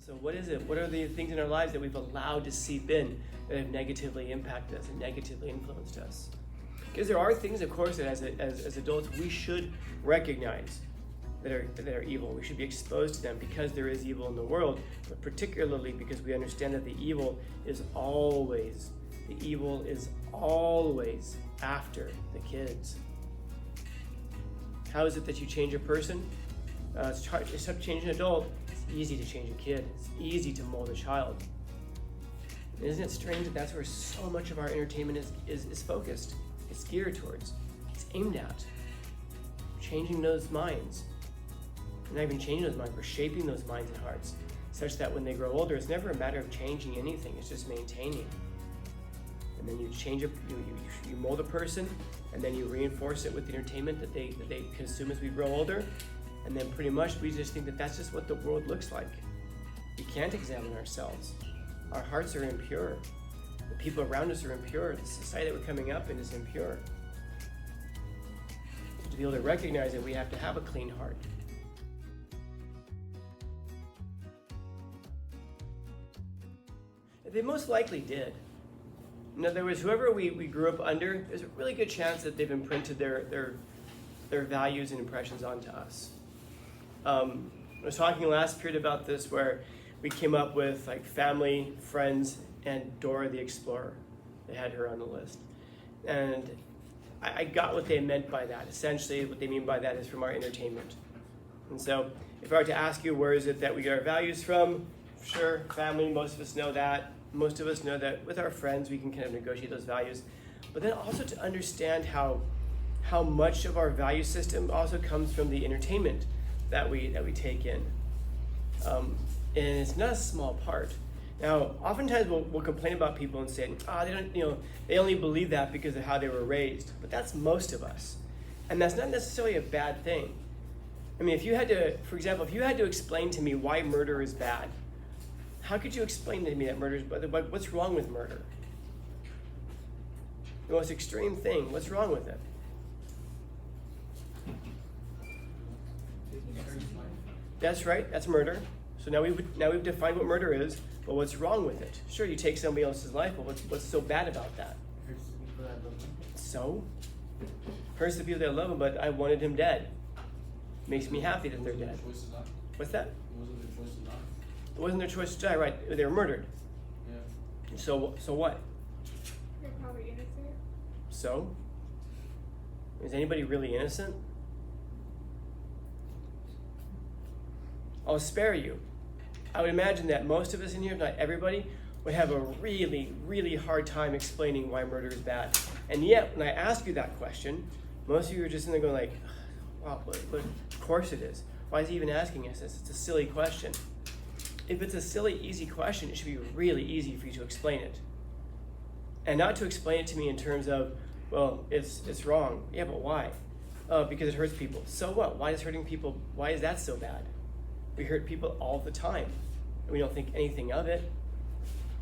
So what is it? What are the things in our lives that we've allowed to seep in that have negatively impacted us and negatively influenced us? Because there are things, of course, that as adults we should recognize that are evil. We should be exposed to them because there is evil in the world, but particularly because we understand that the evil is always after the kids. How is it that you change a person? It's tough to change an adult. It's easy to change a kid. It's easy to mold a child. Isn't it strange that that's where so much of our entertainment is focused? It's geared towards. It's aimed at. Changing those minds. We're not even changing those minds, we're shaping those minds and hearts such that when they grow older, it's never a matter of changing anything, it's just maintaining. And then you change it, you mold a person, and then you reinforce it with the entertainment that they consume as we grow older, and then pretty much we just think that that's just what the world looks like. We can't examine ourselves. Our hearts are impure. The people around us are impure. The society that we're coming up in is impure. To be able to recognize it, we have to have a clean heart. They most likely did. In other words, whoever we grew up under, there's a really good chance that they've imprinted their values and impressions onto us. I was talking last period about this where we came up with like family, friends, and Dora the Explorer. They had her on the list. And I got what they meant by that. Essentially, what they mean by that is from our entertainment. And so if I were to ask you where is it that we get our values from, sure, family, most of us know that. Most of us know that with our friends, we can kind of negotiate those values. But then also to understand how much of our value system also comes from the entertainment that we take in. And it's not a small part. Now, oftentimes we'll complain about people and say, they only believe that because of how they were raised. But that's most of us. And that's not necessarily a bad thing. I mean, for example, if you had to explain to me why murder is bad, how could you explain to me that murder is bad? What's wrong with murder? The most extreme thing, what's wrong with it? That's right, that's murder. So now we've defined what murder is, but what's wrong with it? Sure, you take somebody else's life, but what's so bad about that? So? Hurts the people that love him, but I wanted him dead. Makes me happy that they're dead. What's that? It wasn't their choice to die, right? They were murdered. Yeah. So what? They're probably innocent. So? Is anybody really innocent? I'll spare you. I would imagine that most of us in here, if not everybody, would have a really, really hard time explaining why murder is bad. And yet, when I ask you that question, most of you are just in there going like, wow, but of course it is. Why is he even asking us this? It's a silly question. If it's a silly, easy question, it should be really easy for you to explain it. And not to explain it to me in terms of, well, it's wrong. Yeah, but why? Because it hurts people. So what? Why is that so bad? We hurt people all the time, and we don't think anything of it.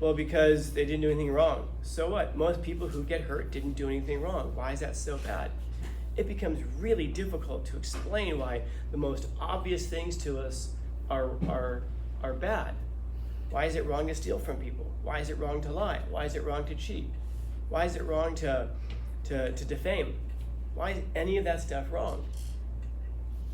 Well, because they didn't do anything wrong. So what? Most people who get hurt didn't do anything wrong. Why is that so bad? It becomes really difficult to explain why the most obvious things to us are bad. Why is it wrong to steal from people? Why is it wrong to lie? Why is it wrong to cheat? Why is it wrong to defame? Why is any of that stuff wrong?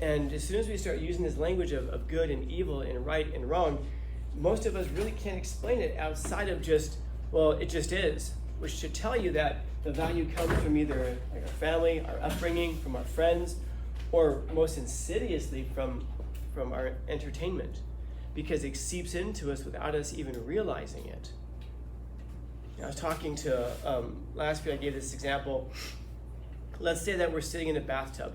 And as soon as we start using this language of good and evil and right and wrong, most of us really can't explain it outside of just, well, it just is, which should tell you that the value comes from either like our family, our upbringing, from our friends, or most insidiously from our entertainment, because it seeps into us without us even realizing it. I was talking to, last week I gave this example. Let's say that we're sitting in a bathtub.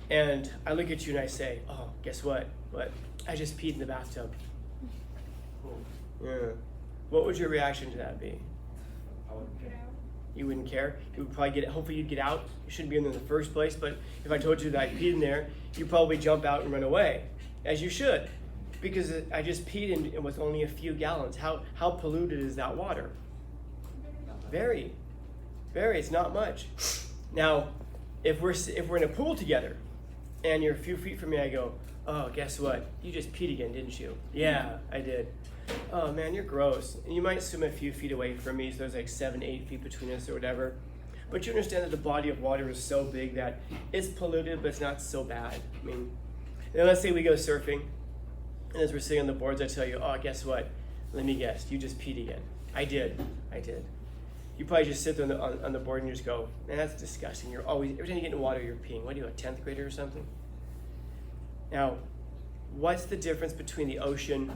And I look at you and I say, oh, guess what? What? I just peed in the bathtub. Yeah. What would your reaction to that be? I wouldn't care. You wouldn't care? You would probably hopefully you'd get out. You shouldn't be in there in the first place, but if I told you that I peed in there, you'd probably jump out and run away, as you should, because I just peed in it with only a few gallons. How polluted is that water? Very, very, it's not much. Now, if we're in a pool together, and you're a few feet from me, I go, Oh, guess what? You just peed again, didn't you? Yeah, I did. Oh man, you're gross. And you might swim a few feet away from me, so there's like 7, 8 feet between us or whatever. But you understand that the body of water is so big that it's polluted, but it's not so bad. I mean, and let's say we go surfing, and as we're sitting on the boards, I tell you, oh, guess what? Let me guess, you just peed again. I did. You probably just sit there on the board and you just go, man, that's disgusting. You're always, every time you get in water, you're peeing. What are you, a 10th grader or something? Now, what's the difference between the ocean,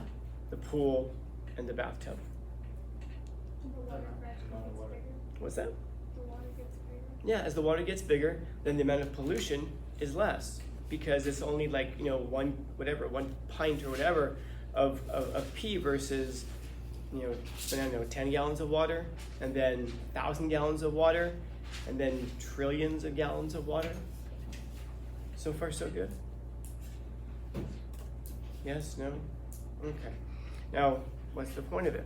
the pool, and the bathtub? The water gradually gets bigger. What's that? The water gets bigger. Yeah, as the water gets bigger, then the amount of pollution is less because it's only like, one pint or whatever of pee versus, I don't know, 10 gallons of water, and then 1,000 gallons of water, and then trillions of gallons of water. So far, so good? Yes, no? Okay. Now, what's the point of it?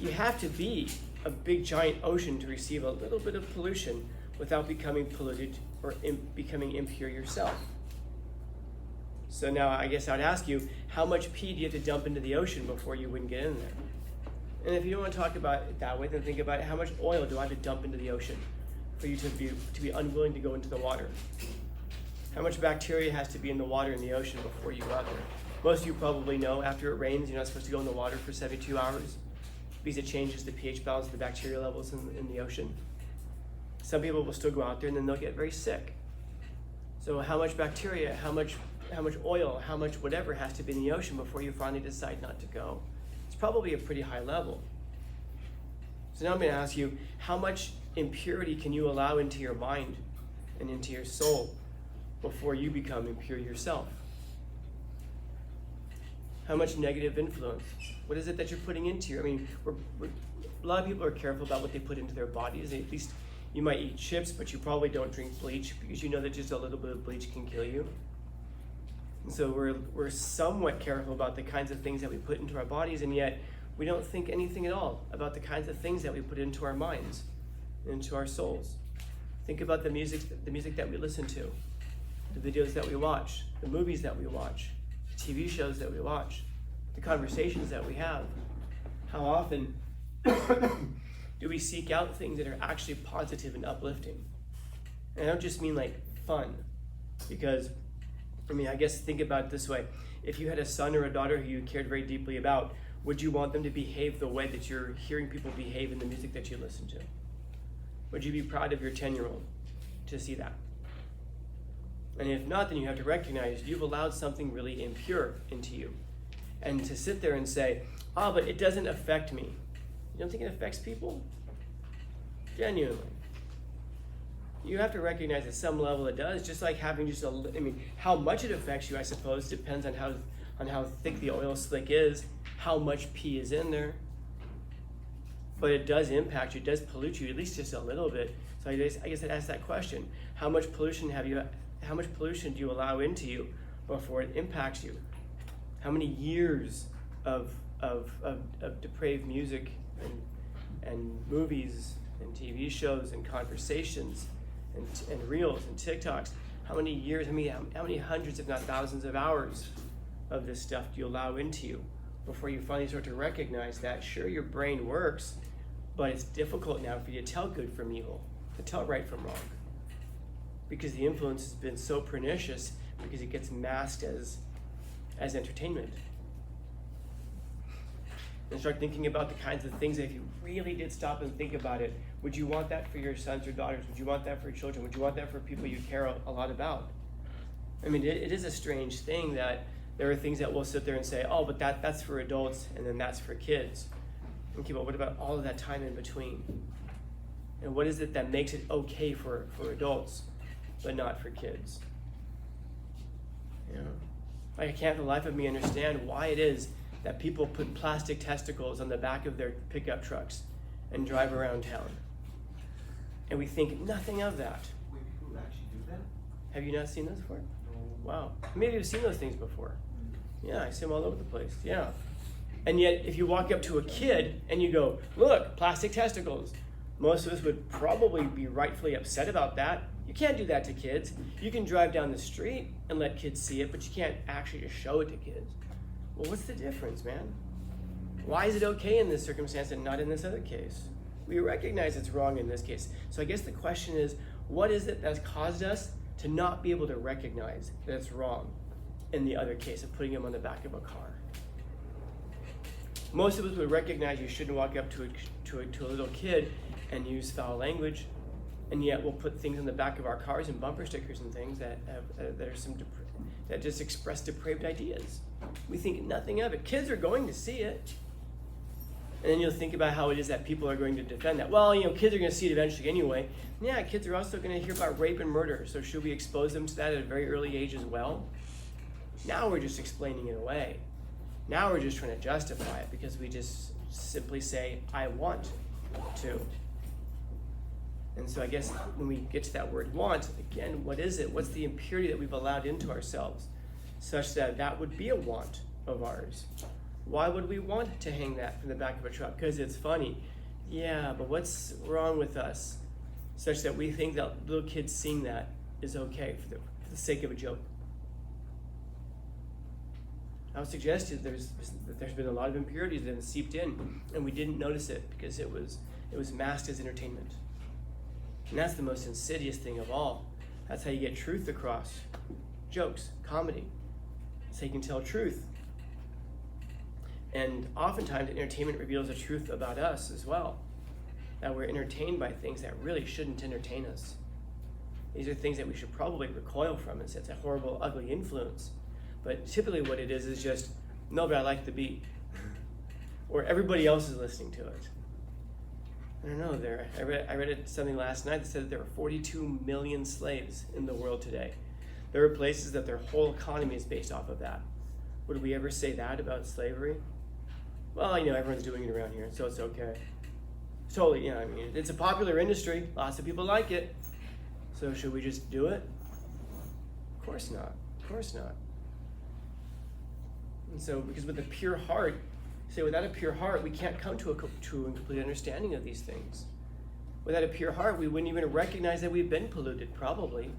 You have to be a big giant ocean to receive a little bit of pollution without becoming polluted or becoming impure yourself. So now I guess I'd ask you, how much pee do you have to dump into the ocean before you wouldn't get in there? And if you don't want to talk about it that way, then think about it, how much oil do I have to dump into the ocean for you to be unwilling to go into the water? How much bacteria has to be in the water in the ocean before you go out there? Most of you probably know after it rains, you're not supposed to go in the water for 72 hours because it changes the pH balance of the bacteria levels in the ocean. Some people will still go out there and then they'll get very sick. So how much bacteria, how much oil, how much whatever has to be in the ocean before you finally decide not to go? It's probably a pretty high level. So now I'm going to ask you, how much impurity can you allow into your mind and into your soul before you become impure yourself? How much negative influence? What is it that you're putting into your, a lot of people are careful about what they put into their bodies. At least you might eat chips, but you probably don't drink bleach because you know that just a little bit of bleach can kill you. And so we're somewhat careful about the kinds of things that we put into our bodies, and yet we don't think anything at all about the kinds of things that we put into our minds, into our souls. Think about the music that we listen to, the videos that we watch, the movies that we watch, the TV shows that we watch, the conversations that we have. How often do we seek out things that are actually positive and uplifting? And I don't just mean like fun, because I guess think about it this way. If you had a son or a daughter who you cared very deeply about, would you want them to behave the way that you're hearing people behave in the music that you listen to? Would you be proud of your 10-year-old to see that? And if not, then you have to recognize you've allowed something really impure into you. And to sit there and say, but it doesn't affect me. You don't think it affects people? Genuinely. You have to recognize at some level it does, just like having just how much it affects you, I suppose, depends on how thick the oil slick is, how much pee is in there. But it does impact you, it does pollute you, at least just a little bit. So I guess I'd ask that question. How much pollution do you allow into you before it impacts you? How many years of depraved music and movies and TV shows and conversations and reels and TikToks, how many years, how many hundreds if not thousands of hours of this stuff do you allow into you before you finally start to recognize that, sure, your brain works, but it's difficult now for you to tell good from evil, to tell right from wrong, because the influence has been so pernicious because it gets masked as entertainment. And start thinking about the kinds of things that if you really did stop and think about it, would you want that for your sons or daughters? Would you want that for your children? Would you want that for people you care a lot about? It is a strange thing that there are things that we'll sit there and say, but that's for adults and then that's for kids. Okay, but what about all of that time in between? And what is it that makes it okay for adults but not for kids? I can't for the life of me understand why it is that people put plastic testicles on the back of their pickup trucks and drive around town. And we think nothing of that. Wait, people actually do that? Have you not seen those before? No. Wow. Maybe you've seen those things before. Yeah, I see them all over the place. Yeah. And yet, if you walk up to a kid and you go, look, plastic testicles, most of us would probably be rightfully upset about that. You can't do that to kids. You can drive down the street and let kids see it, but you can't actually just show it to kids. Well, what's the difference, man? Why is it okay in this circumstance and not in this other case? We recognize it's wrong in this case. So I guess the question is, what is it that's caused us to not be able to recognize that it's wrong in the other case of putting him on the back of a car? Most of us would recognize you shouldn't walk up to a little kid and use foul language, and yet we'll put things on the back of our cars and bumper stickers and things that that just express depraved ideas. We think nothing of it. Kids are going to see it. And then you'll think about how it is that people are going to defend that. Well, kids are going to see it eventually anyway. Yeah, kids are also going to hear about rape and murder. So should we expose them to that at a very early age as well? Now we're just explaining it away. Now we're just trying to justify it because we just simply say, I want to. And so I guess when we get to that word want, again, what is it? What's the impurity that we've allowed into ourselves such that that would be a want of ours? Why would we want to hang that from the back of a truck? Because it's funny. Yeah, but what's wrong with us such that we think that little kids seeing that is okay for the sake of a joke? I would suggest that there's been a lot of impurities that have seeped in, and we didn't notice it because it was masked as entertainment. And that's the most insidious thing of all. That's how you get truth across. Jokes, comedy. That's how you can tell truth. And oftentimes entertainment reveals the truth about us as well. That we're entertained by things that really shouldn't entertain us. These are things that we should probably recoil from. It's a horrible, ugly influence. But typically what it is just, no, but I like the beat. Or everybody else is listening to it. I don't know, I read something last night that said that there are 42 million slaves in the world today. There are places that their whole economy is based off of that. Would we ever say that about slavery? Well, everyone's doing it around here, so it's okay. Totally, it's a popular industry. Lots of people like it. So should we just do it? Of course not. Of course not. And so, because with a pure heart, without a pure heart, we can't come to a true and complete understanding of these things. Without a pure heart, we wouldn't even recognize that we've been polluted, probably.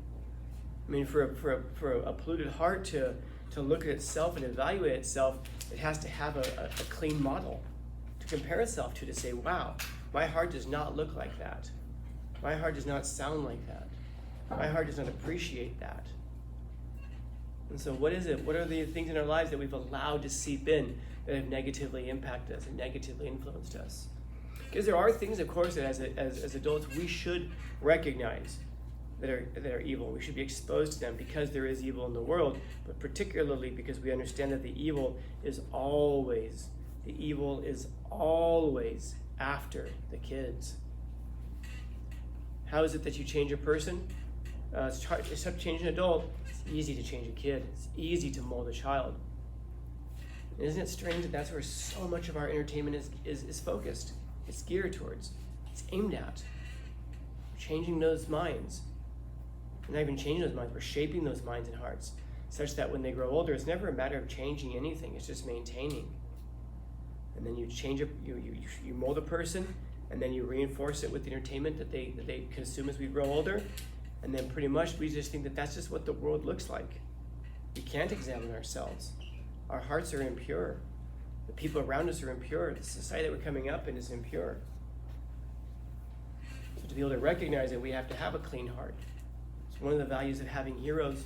For a polluted heart to look at itself and evaluate itself, it has to have a clean model to compare itself to say, wow, my heart does not look like that. My heart does not sound like that. My heart does not appreciate that. And so what is it? What are the things in our lives that we've allowed to seep in that have negatively impacted us and negatively influenced us? Because there are things, of course, that as adults we should recognize that are evil. We should be exposed to them because there is evil in the world, but particularly because we understand that the evil is always after the kids. How is it that you change a person? It's tough to change an adult. It's easy to change a kid. It's easy to mold a child. Isn't it strange that that's where so much of our entertainment is focused? It's geared towards. It's aimed at. Changing those minds. We're not even changing those minds. We're shaping those minds and hearts such that when they grow older, it's never a matter of changing anything. It's just maintaining. And then you change it. You mold a person, and then you reinforce it with the entertainment that they consume as we grow older. And then pretty much we just think that that's just what the world looks like. We can't examine ourselves. Our hearts are impure. The people around us are impure. The society that we're coming up in is impure. So to be able to recognize it, we have to have a clean heart. It's one of the values of having heroes.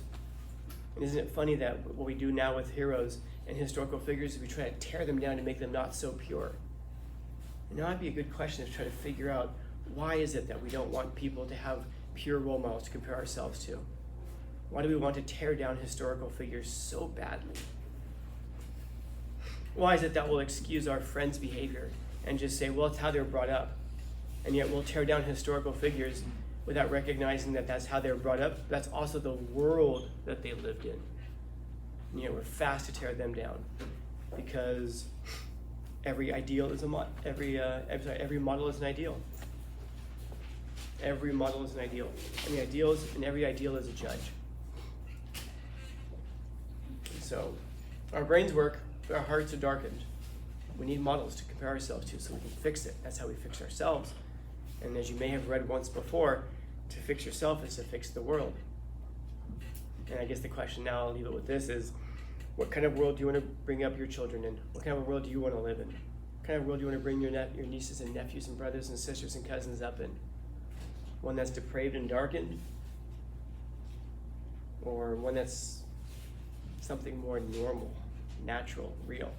And isn't it funny that what we do now with heroes and historical figures is we try to tear them down to make them not so pure. And now it'd be a good question to try to figure out, why is it that we don't want people to have pure role models to compare ourselves to? Why do we want to tear down historical figures so badly? Why is it that we'll excuse our friends' behavior and just say, well, it's how they were brought up? And yet we'll tear down historical figures without recognizing that that's how they were brought up. That's also the world that they lived in. And yet we're fast to tear them down because every ideal is every model is an ideal. Every model is an ideal. And every ideal is a judge. And so our brains work, but our hearts are darkened. We need models to compare ourselves to so we can fix it. That's how we fix ourselves. And as you may have read once before, to fix yourself is to fix the world. And I guess the question now, I'll leave it with this, is what kind of world do you want to bring up your children in? What kind of world do you want to live in? What kind of world do you want to bring your nieces and nephews and brothers and sisters and cousins up in? One that's depraved and darkened? Or one that's something more normal, natural, real?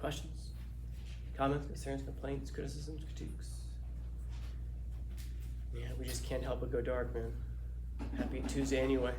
Questions? Comments, concerns, complaints, criticisms, critiques? Yeah, we just can't help but go dark, man. Happy Tuesday anyway.